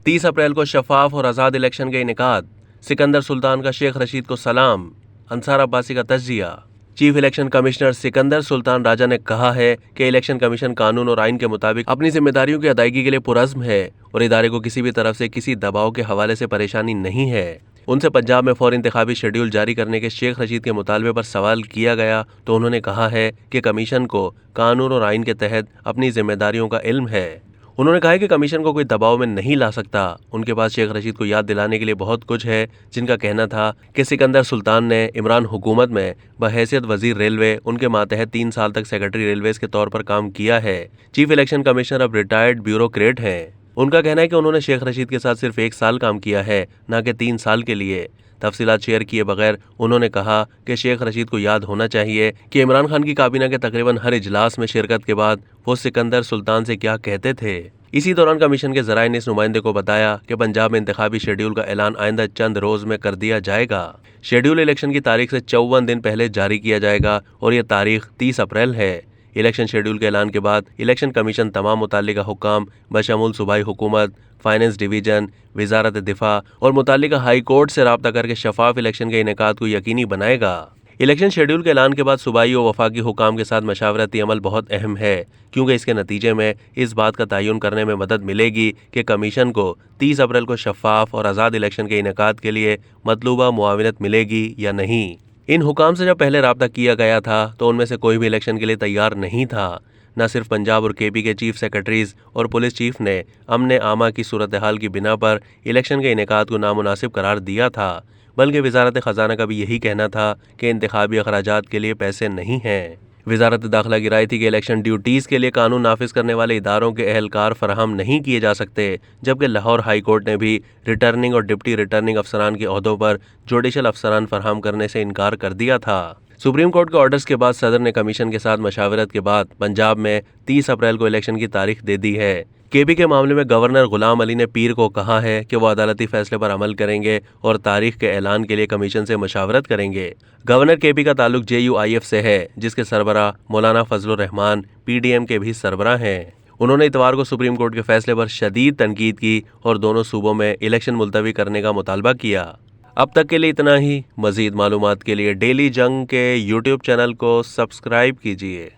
30 अप्रैल को शफाफ और आज़ाद इलेक्शन के इनेकाद। सिकंदर सुल्तान का शेख रशीद को सलाम। अंसार अब्बासी का तज्जिया। Chief election commissioner Sikandar Sultan Raja ने कहा है कि इलेक्शन कमीशन कानून और आइन के मुताबिक अपनी जिम्मेदारियों की अदायगी के लिए पुरज़्म है और इदारे को किसी भी तरफ से किसी दबाव के हवाले से परेशानी नहीं है। उनसे पंजाब में फौरी इंतखाबी शेड्यूल जारी करने के शेख रशीद के मुतालबे पर सवाल किया गया तो उन्होंने कहा है कि कमीशन को कानून और आइन के तहत अपनी जिम्मेदारियों का इल्म है। उन्होंने कहा कि कमीशन को कोई दबाव में नहीं ला सकता। उनके पास शेख रशीद को याद दिलाने के लिए बहुत कुछ है, जिनका कहना था कि सिकंदर सुल्तान ने इमरान हुकूमत में बहैसियत वजीर रेलवे उनके मातहत 3 साल तक सेक्रेटरी रेलवेज के तौर पर काम किया है। चीफ इलेक्शन कमिश्नर अब रिटायर्ड ब्यूरोक्रेट हैं। उनका कहना है कि उन्होंने शेख रशीद के साथ सिर्फ 1 साल काम किया है, न कि 3 साल के लिए। तफसीलात शेयर किए बगैर उन्होंने कहा कि शेख रशीद को याद होना चाहिए कि इमरान खान की काबीना के तकरीबन हर इजलास में शिरकत के बाद वो सिकंदर सुल्तान से क्या कहते थे। इसी दौरान कमीशन के जराये ने इस नुमाइंदे को बताया कि पंजाब में इंतखाबी शेड्यूल का ऐलान आइंदा चंद रोज में कर दिया जाएगा। शेड्यूल इलेक्शन की तारीख से 54 दिन पहले जारी किया जाएगा और ये तारीख 30 अप्रैल है। इलेक्शन शेड्यूल के ऐलान के बाद इलेक्शन कमीशन तमाम मुताल्लिका हुक्काम बशमूल सूबाई हुकूमत, फाइनेंस डिवीजन, वजारत दिफा और मुताल्लिका हाई कोर्ट से रब्ता करके शफाफ इलेक्शन के इनेकाद को यकीनी बनाएगा। इलेक्शन शेड्यूल के ऐलान के बाद सूबाई और वफाकी हुकाम के साथ मशावरती अमल बहुत अहम है, क्योंकि इसके नतीजे में इस बात का तयन करने में मदद मिलेगी कि कमीशन को 30 अप्रैल को शफाफ और आज़ाद इलेक्शन के इनेकाद के लिए मतलूबा मुआविनत मिलेगी या नहीं। इन हुकाम से जब पहले रब्ता किया गया था तो उनमें से कोई भी इलेक्शन के लिए तैयार नहीं था। न सिर्फ पंजाब और केपी के चीफ सेक्रेटरीज और पुलिस चीफ ने अमन आमा की सूरत हाल की बिना पर इलेक्शन के इनेकाद को नामुनासिब करार दिया था, बल्कि वजारत ख़जाना का भी यही कहना था कि इंतखाबी अखराजात के लिए पैसे नहीं हैं। वजारत दाखिला की राय थी कि इलेक्शन ड्यूटीज़ के लिए कानून नाफिज करने वाले इदारों के अहलकार फराहम नहीं किए जा सकते, जबकि लाहौर हाई कोर्ट ने भी रिटर्निंग और डिप्टी रिटर्निंग अफसरान के ओहदों पर जुडिशल अफसरान फराहम करने से इनकार कर दिया था। सुप्रीम कोर्ट के ऑर्डर्स के बाद सदर ने कमीशन के साथ मशावरत के बाद पंजाब में 30 अप्रैल को इलेक्शन की तारीख दे दी है। केपी के मामले में गवर्नर गुलाम अली ने पीर को कहा है कि वो अदालती फैसले पर अमल करेंगे और तारीख के ऐलान के लिए कमीशन से मशावरत करेंगे। गवर्नर केपी का ताल्लुक JUIF से है, जिसके सरबराह मौलाना फजलुर रहमान PDM के भी सरबराह हैं। उन्होंने इतवार को सुप्रीम कोर्ट के फैसले पर शदीद तनकीद की और दोनों सूबों में इलेक्शन मुलतवी करने का मुतालबा किया। अब तक के लिए इतना ही। मजीद मालूमात के लिए डेली जंग के YouTube चैनल को सब्सक्राइब कीजिए।